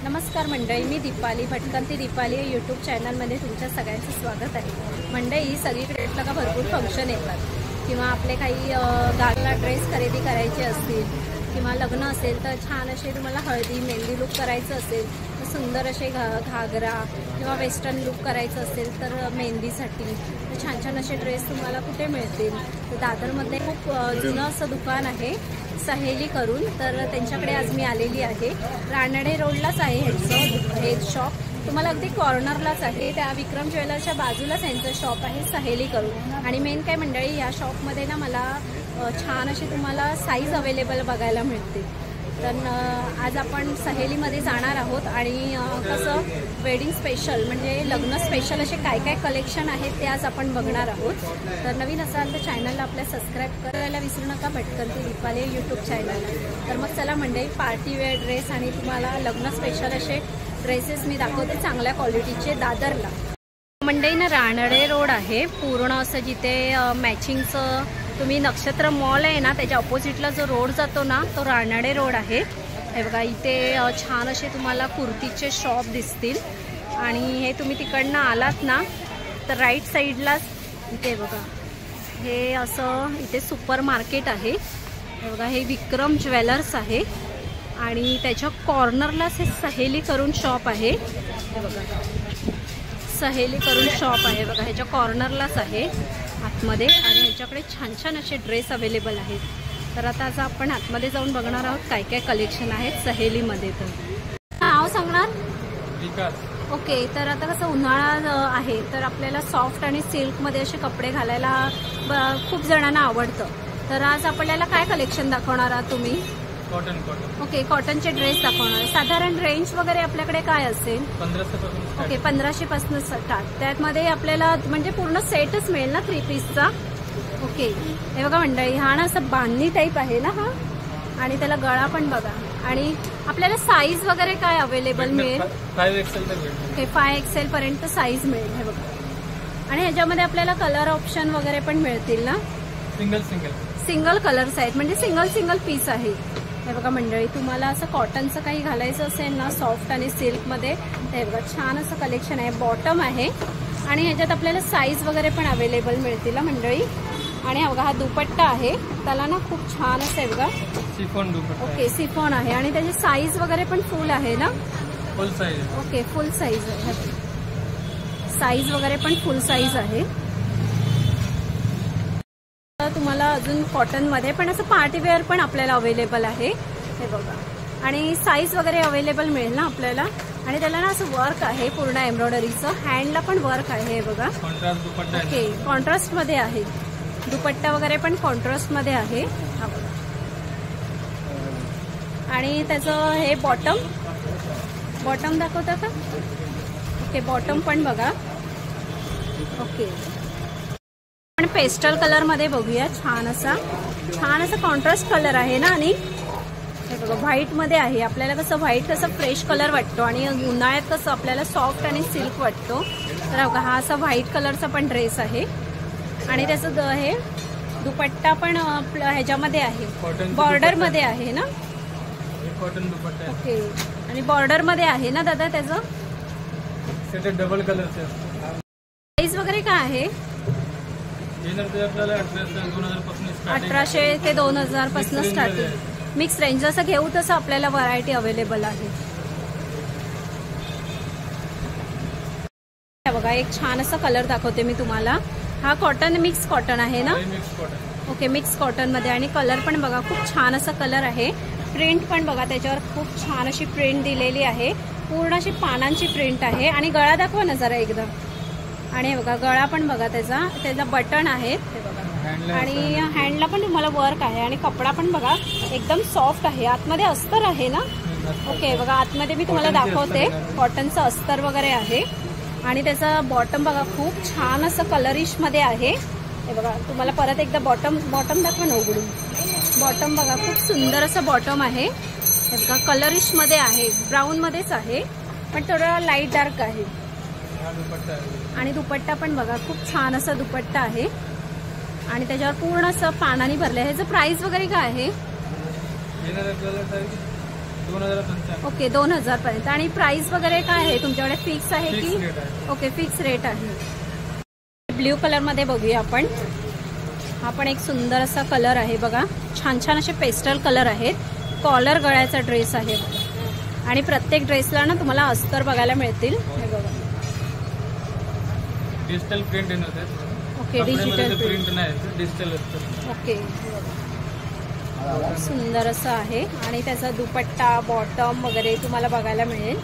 नमस्कार मंडळी, मी दीपाली भटकंती दीपाली यूट्यूब चॅनलमध्ये तुमच्या सगळ्यांचं स्वागत आहे। मंडळी सगळीकडे का भरपूर फंक्शन येतात किंवा आपले काही गावाला ड्रेस खरेदी करायचे असतील किंवा लग्न असेल तर छान असे तुम्हाला हळदी मेहंदी लुक करायचं असेल तर सुंदर असे घागरा किंवा वेस्टर्न लुक करायचं असेल तर मेहंदीसाठी तर छान छान असे ड्रेस तुम्हाला कुठे मिळतील। तर दादरमध्ये खूप जुनं असं दुकान आहे सहेली करून, तर त्यांच्याकडे आज मी आलेली आहे। रानडे रोडलाच आहे ह्यांचं हे शॉप, तुम्हाला अगदी कॉर्नरलाच आहे। त्या विक्रम ज्वेलर्सच्या बाजूलाच यांचं शॉप आहे सहेली करून। आणि मेन काय मंडळी, या शॉपमध्ये ना मला छान अशी तुम्हाला साईज अवेलेबल बघायला मिळते। तर आज आपण सहेलीमध्ये जाणार आहोत आणि कसं वेडिंग स्पेशल म्हणजे लग्न स्पेशल असे काय काय कलेक्शन आहेत ते आज आपण बघणार आहोत। तर नवीन असाल तर चॅनलला आपल्या सबस्क्राईब करायला विसरू नका, भटकंती दीपाली यूट्यूब चॅनल। तर मग चला मंडळी, पार्टी वेअर ड्रेस आणि तुम्हाला लग्न स्पेशल असे ड्रेसेस मी दाखवते चांगल्या क्वालिटीचे दादरला। मंडळी ना रानडे रोड आहे पूर्ण असं, जिथे मॅचिंगचं तुम्ही नक्षत्र मॉल आहे ना त्याच्या ऑपोजिटला जो रोड जातो ना तो रानडे रोड आहे। हे बघा इथे छान असे तुम्हाला कुर्तीचे शॉप दिसतील आणि हे तुम्ही तिकडनं आलात ना तर राईट साईडलाच इथे बघा हे असं इथे सुपर मार्केट आहे। हे बघा हे विक्रम ज्वेलर्स आहे आणि त्याच्या कॉर्नरलाच हे सहेली करून शॉप आहे। हे बघा सहेली करून शॉप आहे बघा, ह्याच्या कॉर्नरलाच आहे आतमध्ये आणि ह्याच्याकडे छान छान असे ड्रेस अवेलेबल आहेत। तर आता आज आपण आतमध्ये जाऊन बघणार आहोत काय काय कलेक्शन आहेत सहेलीमध्ये। तर नाव सांगणार ओके। तर आता कसं उन्हाळा आहे तर आपल्याला सॉफ्ट आणि सिल्कमध्ये असे कपडे घालायला खूप जणांना आवडतं। तर आज आपल्याला काय कलेक्शन दाखवणार आहात तुम्ही? कॉटन ओके, कॉटनचे ड्रेस दाखवणार। साधारण रेंज वगैरे आपल्याकडे काय असेल? 1500 ओके, 1500 पासून स्टार्ट। त्यामध्ये आपल्याला म्हणजे पूर्ण सेटच मिळेल ना 3 पीसचा? ओके, हे बघा मंडळी हा ना असं बांधणी टाईप आहे ना हा, आणि त्याला गळा पण बघा। आणि आपल्याला साईज वगैरे काय अवेलेबल मिळेल? 5XL तर मिळेल। ओके, 5XL पर्यंत साईज मिळेल हे बघा। आणि ह्याच्यामध्ये आपल्याला कलर ऑप्शन वगैरे पण मिळतील ना? सिंगल कलर्स आहेत म्हणजे सिंगल पीस आहे। हे बघा मंडळी, तुम्हाला असं कॉटनचं काही घालायचं असेल ना सॉफ्ट आणि सिल्कमध्ये, हे बघा छान असं कलेक्शन आहे। बॉटम आहे आणि ह्याच्यात आपल्याला साईज वगैरे पण अवेलेबल मिळतील मंडळी। आणि हा बघा हा दुपट्टा आहे, त्याला ना खूप छान असं आहे बघा शिफॉन दुपट्टा। ओके, शिफॉन आहे आणि त्याची साईज वगैरे पण फुल आहे ना? फुल साईज। ओके, फुल साईज आहे, साईज वगैरे पण फुल साईज आहे। तुम्हाला अजून कॉटनमध्ये पण असं पार्टी वेअर पण आपल्याला अवेलेबल आहे हे बघा। आणि साईज वगैरे अवेलेबल मिळेल ना आपल्याला। आणि त्याला ना असं वर्क आहे पूर्ण एम्ब्रॉयडरीचं, हँडला पण वर्क आहे हे बघा। ओके, कॉन्ट्रास्टमध्ये आहे दुपट्टा वगैरे पण कॉन्ट्रास्टमध्ये आहे हा बघा। आणि त्याचं हे बॉटम दाखवता का? ओके, बॉटम पण बघा। ओके, आपण पेस्टल कलर मध्ये बघूया। छान असा कॉन्ट्रास्ट कलर आहे ना। आणि हे बघा व्हाईट मध्ये आहे, आपल्याला कसं व्हाईट कसं फ्रेश कलर वाटतो आणि उन्हाळ्यात कसं आपल्याला सॉफ्ट आणि सिल्क वाटतो। तर बघा हा असा व्हाईट कलरचा पण ड्रेस आहे आणि त्याचं हे दुपट्टा पण ह्याच्यामध्ये आहे, बॉर्डर मध्ये आहे ना? कॉटन दुपट्टा। ओके, आणि बॉर्डर मध्ये आहे ना दादा त्याचं? डबल कलरचे। साईज वगैरे काय आहे? 1800 ते 2000 पासून स्टार्टिंग, मिक्स रेंज जसं घेऊ तसं आपल्याला व्हरायटी अवेलेबल आहे। बघा एक छान असा कलर दाखवते मी तुम्हाला। हा कॉटन मिक्स कॉटन आहे ना? ओके, मिक्स कॉटन मध्ये आणि कलर पण बघा खूप छान असा कलर आहे। प्रिंट पण बघा त्याच्यावर खूप छान अशी प्रिंट दिलेली आहे, पूर्ण अशी पानांची प्रिंट आहे। आणि गळा दाखवा ना जरा एकदा। आणि हे बघा गळा पण बघा त्याचा बटन आहे हे बघा। आणि हँडला पण तुम्हाला वर्क आहे आणि कपडा पण बघा एकदम सॉफ्ट आहे, आतमध्ये अस्तर आहे ना? ओके, बघा आतमध्ये मी तुम्हाला दाखवते कॉटनचं अस्तर वगैरे आहे। आणि त्याचा बॉटम बघा खूप छान असं कलरिश मध्ये आहे हे बघा। तुम्हाला परत एकदा बॉटम दाखवा ना उघडून। बॉटम बघा खूप सुंदर असं बॉटम आहे हे बघा, कलरिश मध्ये आहे, ब्राऊन मध्येच आहे पण थोडं लाईट डार्क आहे। आणि दुपट्टा पण बघा खूप छान असा दुपट्टा आहे आणि त्याच्यावर पूर्ण असं पानांनी भरलं आहे। ह्याचं प्राइस वगैरे काय आहे? 2095. ओके 2000 पर्यंत. आणि प्राइस वगैरे काय आहे तुमच्याकडे? फिक्स आहे फिक्स की? रेट आहे. ओके फिक्स रेट आहे. ब्ल्यू कलर मध्ये बघूया आपण. हा पण एक सुंदर असा कलर आहे बघा. छान छान असे पेस्टल कलर आहेत. कॉलर गळ्याचा ड्रेस आहे आणि प्रत्येक ड्रेसला ना तुम्हाला अस्तर बघायला मिळतील. हे बघा डिजिटल प्रिंट येणार आहे. ओके डिजिटल प्रिंट नाही, डिजिटल असतं. ओके सुंदर असं आहे. आणि त्याचा दुपट्टा बॉटम वगैरे तुम्हाला बघायला मिळेल.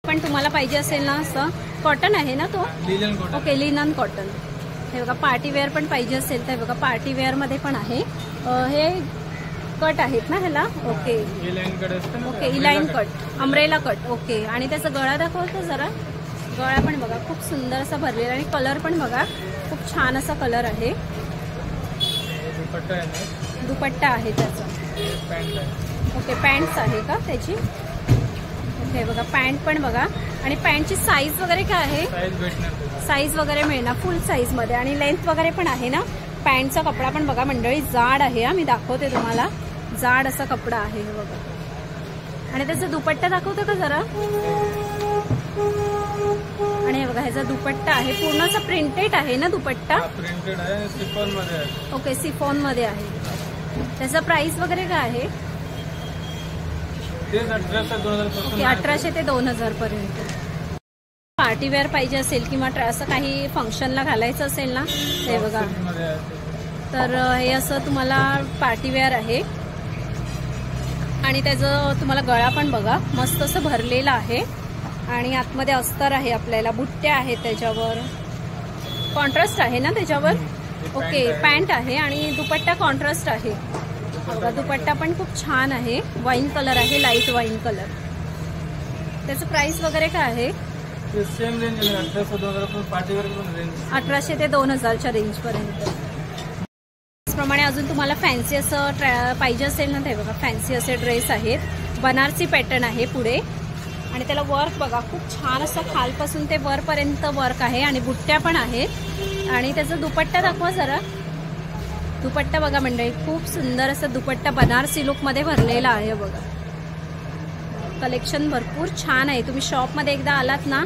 पण तुम्हाला पाहिजे असेल ना असं कॉटन आहे ना तो? Linen cotton. Okay linen cotton. हे बघा पार्टी वेअर पण पाहिजे असेल तर बघा पार्टी वेअर मध्ये पण आहे. हे कट आहेत ना ह्याला? ओके इलाइन कट असतं ना. Okay align cut umbrella cut. Okay आणि त्याचा गळा दाखवतो जरा. गळा पण बघा खूप सुंदर असा भरलेला आणि कलर पण बघा खूप छान असा कलर आहे. दुपट्टा आहे ना. दुपट्टा आहे त्याचा. पॅन्ट आहे. ओके पॅन्ट्स आहे का त्याची? ओके बघा पॅन्ट पण बघा. आणि पॅन्टची साईज वगैरे काय आहे? साईज भेटणार. साईज वगैरे मिळणार फुल साईज मध्ये. आणि लेंथ वगैरे पण आहे ना. पॅन्टचा कपडा पण बघा मंडळी जाड आहे. मी दाखवते तुम्हाला. जाड असा कपडा आहे हे बघा. आणि त्याचा दुपट्टा दाखवतो का जरा? आणि हे बघा ह्याचा दुपट्टा आहे पूर्ण असा प्रिंटेड आहे ना दुपट्टा? प्रिंटेड आहे, सिफॉन मध्ये आहे. ओके सिफॉन मध्ये आहे. त्याचा प्राइस वगैरे काय आहे? ते 1800 ते 2000 ओके 1800 ते 2000 पर्यंत. पार्टी वेअर पाहिजे असेल किंवा असं काही फंक्शनला घालायचं असेल ना हे बघा मध्ये आहे. तर हे असं तुम्हाला पार्टी वेअर आहे. आणि त्याचं तुम्हाला गळा पण बघा मस्त असं भरलेलं आहे. आणि आतमध्ये अस्तर आहे आपल्याला. बुट्ट्या आहेत त्याच्यावर. कॉन्ट्रास्ट आहे ना त्याच्यावर? ओके पॅन्ट आहे आणि दुपट्टा कॉन्ट्रास्ट आहे बघा. दुपट्टा पण खूप छान आहे. वाईन कलर आहे लाईट वाईन कलर. त्याचं प्राइस वगैरे काय आहे? सेम रेंज आहे. 1800 ते 2000 पार्टी वेअर पण रेंज. 1800 ते 2000च्या रेंज पर्यंत. त्याचप्रमाणे अजून तुम्हाला फॅन्सी असं पाहिजे असेल ना ते बघा फॅन्सी असे ड्रेस आहेत. बनारसी पॅटर्न आहे पुढे. आणि त्याला वर्क बघा खूप छान असं खालपासून ते वरपर्यंत वर्क आहे. आणि बुट्ट्या पण आहेत. आणि त्याचा दुपट्टा दाखवा जरा. दुपट्टा बघा मंडळी खूप सुंदर असं दुपट्टा बनारसी लुक मध्ये भरलेला आहे बघा. कलेक्शन भरपूर छान आहे. तुम्ही शॉपमध्ये एकदा आलात ना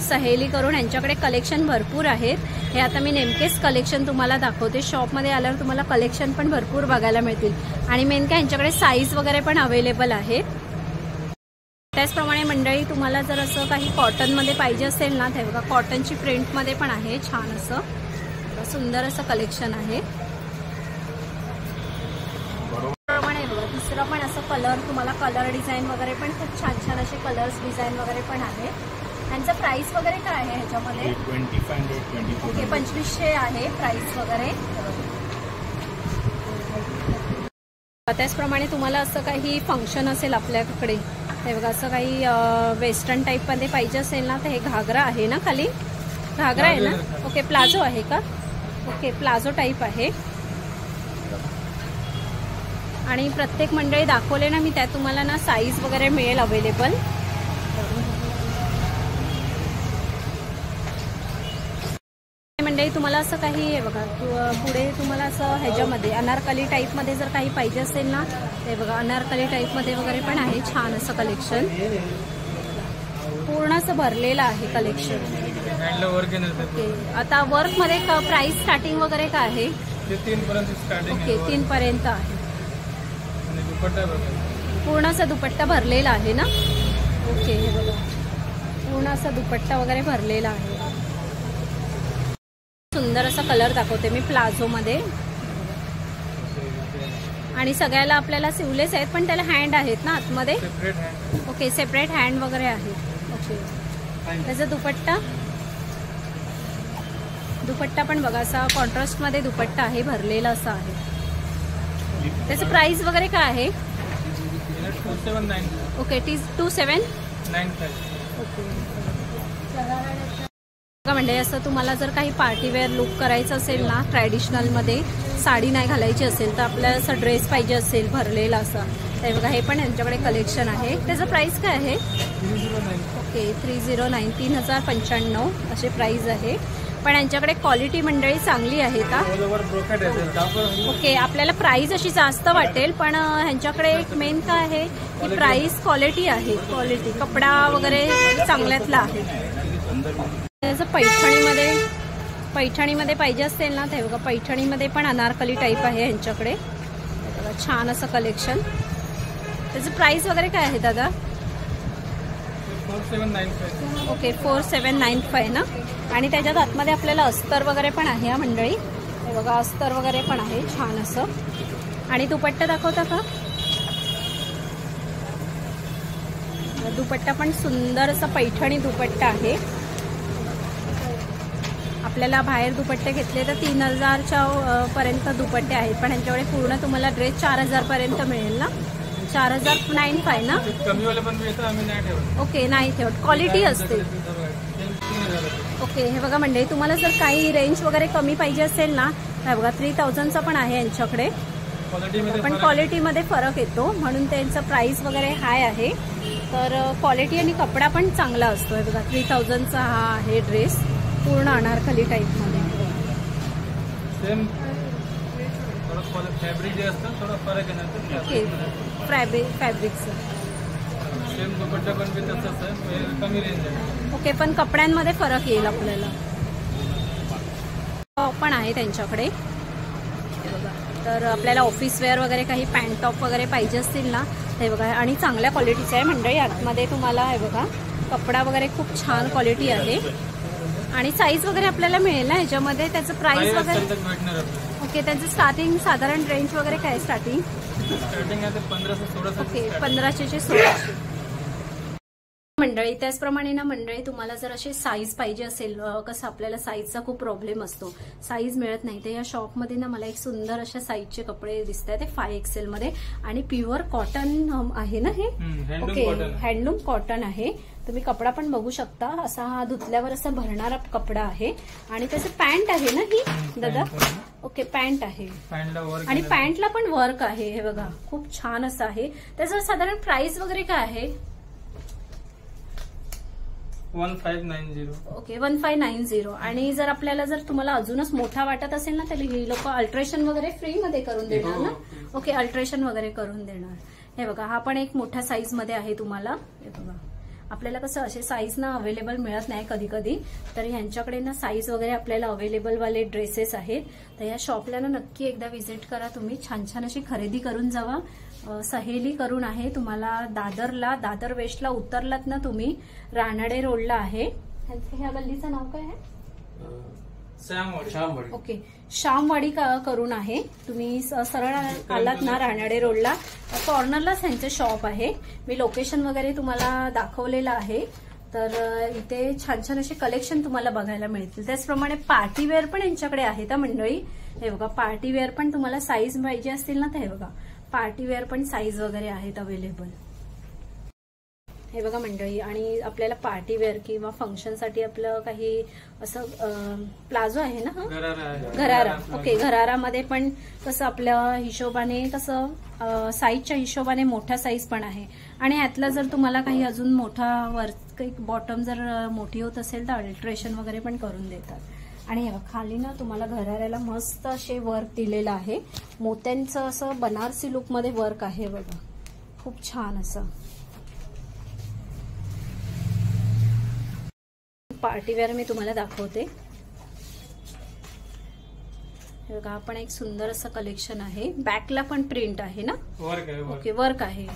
सहेली करून यांच्याकडे कलेक्शन भरपूर आहेत. हे आता मी नेमकेच कलेक्शन तुम्हाला दाखवते. शॉपमध्ये आल्यावर तुम्हाला कलेक्शन पण भरपूर बघायला मिळतील. आणि मेन काय यांच्याकडे साईज वगैरे पण अवेलेबल आहेत. त्याचप्रमाणे मंडळी तुम्हाला जर असं काही कॉटनमध्ये पाहिजे असेल ना ते बघा कॉटनची प्रिंटमध्ये पण आहे. छान असं सुंदर असं कलेक्शन आहे. दुसरं पण असं कलर तुम्हाला कलर डिझाईन वगैरे पण खूप छान छान असे कलर्स डिझाईन वगैरे पण आहे. त्यांचं प्राइस वगैरे काय आहे ह्याच्यामध्ये? 2500 ओके 2500 आहे प्राइस वगैरे. त्याचप्रमाणे तुम्हाला असं काही फंक्शन असेल आपल्याकडे हे बघा असं काही वेस्टर्न टाईपमध्ये पाहिजे असेल ना तर हे घागरा आहे ना खाली? घागरा आहे ना? ओके प्लाझो आहे का? ओके प्लाझो टाईप आहे. आणि प्रत्येक मंडळी दाखवले ना मी त्यात तुम्हाला ना साईज वगैरे मिळेल अवेलेबल. मंडळी तुम्हाला असं काही हे बघा पुढे तुम्हाला असं ह्याच्यामध्ये अनारकली टाईपमध्ये जर काही पाहिजे असेल ना ते बघा अनारकली टाईपमध्ये वगैरे पण आहे. छान असं कलेक्शन पूर्ण असं भरलेलं आहे कलेक्शन. ओके आता वर्कमध्ये प्राइस स्टार्टिंग वगैरे काय आहे? 3 पर्यंत स्टार्टिंग. ओके 3 पर्यंत आहे. दुपट्टा पूर्ण असा दुपट्टा भरलेला आहे ना? ओके हे बघा पूर्ण असा दुपट्टा वगैरे भरलेला आहे. सुंदर असा कलर दाखवते मी प्लाझो मध्ये. आणि सगळ्याला आपल्याला सिवलेस आहेत पण त्याला हँड आहेत ना आतमध्ये? Separate hand. Okay separate hand वगैरे आहे. ओके त्याचा दुपट्टा पण बघा असा कॉन्ट्रास्ट मध्ये दुपट्टा आहे भरलेला असा आहे. त्याचं प्राइस वगैरे काय आहे? 2795. ओके 2795. ओके म्हणजे असं तुम्हाला जर काही पार्टी वेअर लुक करायचं असेल ना ट्रॅडिशनलमध्ये साडी नाही घालायची असेल तर आपल्याला असं ड्रेस पाहिजे असेल भरलेला असा तर बघा हे पण यांच्याकडे कलेक्शन आहे. त्याचं प्राइस काय आहे? 309. ओके 309 3095 असे प्राइस आहे. पण यांच्याकडे क्वालिटी मंडळी चांगली आहे का? ऑल ओव्हर ब्रोकेट आहे. ओके, आपल्याला प्राइस अशी जास्त वाटेल, पण ह्यांच्याकडे एक मेन काय आहे की प्राइस क्वालिटी आहे. क्वालिटी कपडा वगैरे चांगल्यातला आहे. त्याचं पैठणीमध्ये पाहिजे असेल ना, ते बघा पैठणीमध्ये पण अनारकली टाईप आहे यांच्याकडे. छान असं कलेक्शन. त्याचं प्राइस वगैरे काय आहे दादा? 4795. ओके, 4795 ना. आणि त्याच्यात आतमध्ये आपल्याला अस्तर वगैरे पण आहे हा मंडळी. हे बघा अस्तर वगैरे पण आहे छान असं. आणि दुपट्टा दाखवता का? दुपट्टा पण सुंदर असा पैठणी दुपट्टा आहे. आपल्याला बाहेर दुपट्टे घेतले तर 3000च्या पर्यंत दुपट्टे आहेत, पण यांच्याकडे पूर्ण तुम्हाला ड्रेस 4000 पर्यंत मिळेल ना. 4095 ना. कमीवाले पण मिळतं, आम्ही नाही ठेवत. ओके, नाही ठेवत, क्वालिटी असते. ओके, हे बघा मंडळी, तुम्हाला जर काही रेंज वगैरे कमी पाहिजे असेल ना, हे बघा 3000चा पण आहे यांच्याकडे. पण क्वालिटीमध्ये फरक येतो म्हणून त्यांचं प्राइस वगैरे हाय आहे. तर क्वालिटी आणि कपडा पण चांगला असतो. हे बघा 3000चा हा आहे ड्रेस, पूर्ण अनारकली टाईपमध्ये. सेम फॅब्रिक जे असतं थोडं फरक आहे. ओके, फॅब्रिकचं सेम दुपट्टा पण तसंच आहे, कमी रेंज आहे. ओके, पण कपड्यांमध्ये फरक येईल आपल्याला. पण आहे त्यांच्याकडे. हे बघा, तर आपल्याला ऑफिस वेअर वगैरे काही पॅन्ट टॉप वगैरे पाहिजे असतील ना, हे बघा. आणि चांगल्या क्वालिटीचं आहे मंडळी. आतमध्ये तुम्हाला हे बघा कपडा वगैरे खूप छान क्वालिटी आहे. आणि साईज वगैरे आपल्याला मिळेल ना ह्याच्यामध्ये. त्याचं प्राइस वगैरे. ओके, त्याचं स्टार्टिंग साधारण रेंज वगैरे काय आहे? स्टार्टिंग आहे 1516. ओके, 1500 ते 1600 मंडळी. त्याचप्रमाणे ना मंडळी, तुम्हाला जर अशी साईज पाहिजे असेल, कसं आपल्याला साईजचा खूप प्रॉब्लेम असतो, साईज मिळत नाही, तर या शॉपमध्ये ना मला एक सुंदर अशा साईजचे कपडे दिसत आहेत. ते 5XL मध्ये आणि प्युअर कॉटन आहे ना हे. ओके, हँडलूम कॉटन आहे. तुम्ही कपडा पण बघू शकता. असा हा धुतल्यावर असा भरणारा कपडा आहे. आणि त्याचं पॅन्ट आहे ना ही दादा. ओके, पॅन्ट आहे आणि पॅन्टला पण वर्क आहे. हे बघा खूप छान असं आहे. त्याचं साधारण प्राइस वगैरे काय आहे? 1590. ओके, 1590. आणि जर आपल्याला जर तुम्हाला अजूनच मोठा वाटत असेल ना, तर ही लोक अल्ट्रेशन वगैरे फ्री मध्ये करून देणार ना. ओके, अल्ट्रेशन वगैरे करून देणार. हे बघा, हा पण एक मोठ्या साईज मध्ये आहे तुम्हाला. हे बघा, आपल्याला कसं असे साईज ना अवेलेबल मिळत नाही कधी कधी, तर ह्यांच्याकडे ना साईज वगैरे आपल्याला अवेलेबल वाले ड्रेसेस आहेत. तर या शॉपला ना नक्की एकदा व्हिजिट करा तुम्ही. छान छान अशी खरेदी करून जावा. सहेली करून आहे तुम्हाला दादरला, दादर वेस्टला उतरलात ना तुम्ही, रानाडे रोडला आहे. ह्या गल्लीचं नाव काय आहे? श्यामवाडी. ओके, श्यामवाडी करून आहे. तुम्ही सरळ आलात ना रानाडे रोडला, कॉर्नरलाच ह्यांचं शॉप आहे. मी लोकेशन वगैरे तुम्हाला दाखवलेलं आहे. तर इथे छान छान असे कलेक्शन तुम्हाला बघायला मिळतील. त्याचप्रमाणे पार्टीवेअर पण यांच्याकडे आहेत मंडळी. हे बघा, पार्टीवेअर पण तुम्हाला साईज पाहिजे असतील ना, तर हे बघा पार्टीवेअर पण साईज वगैरे आहेत अवेलेबल. हे बघा मंडळी. आणि आपल्याला पार्टीवेअर किंवा फंक्शनसाठी आपलं काही असं प्लाझो आहे ना, घरारा. ओके, घरारामध्ये पण कसं आपल्या हिशोबाने, कसं साईजच्या हिशोबाने मोठा साईज पण आहे. आणि ह्यातला जर तुम्हाला काही अजून मोठा वर्क, बॉटम जर मोठी होत असेल तर अल्ट्रेशन वगैरे पण करून देतात. आणि हे खाली ना तुम्हाला घराऱ्याला मस्त असे वर्क दिलेलं आहे. मोत्यांचं असं बनारसी लुकमध्ये वर्क आहे बघा, खूप छान असं. पार्टीवेअर मी तुम्हाला दाखवते. हे बघा, आपण एक सुंदर असं कलेक्शन आहे. बॅकला पण प्रिंट आहे ना. ओके, वर्क आहे.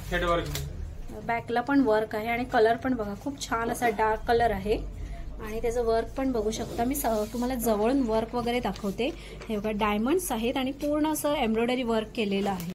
बॅकला पण वर्क आहे. आणि कलर पण बघा खूप छान असा डार्क कलर आहे. आणि त्याचं वर्क पण बघू शकता. मी तुम्हाला जवळून वर्क वगैरे दाखवते. हे बघा, डायमंड्स आहेत आणि पूर्ण असं एम्ब्रॉयडरी वर्क केलेलं आहे.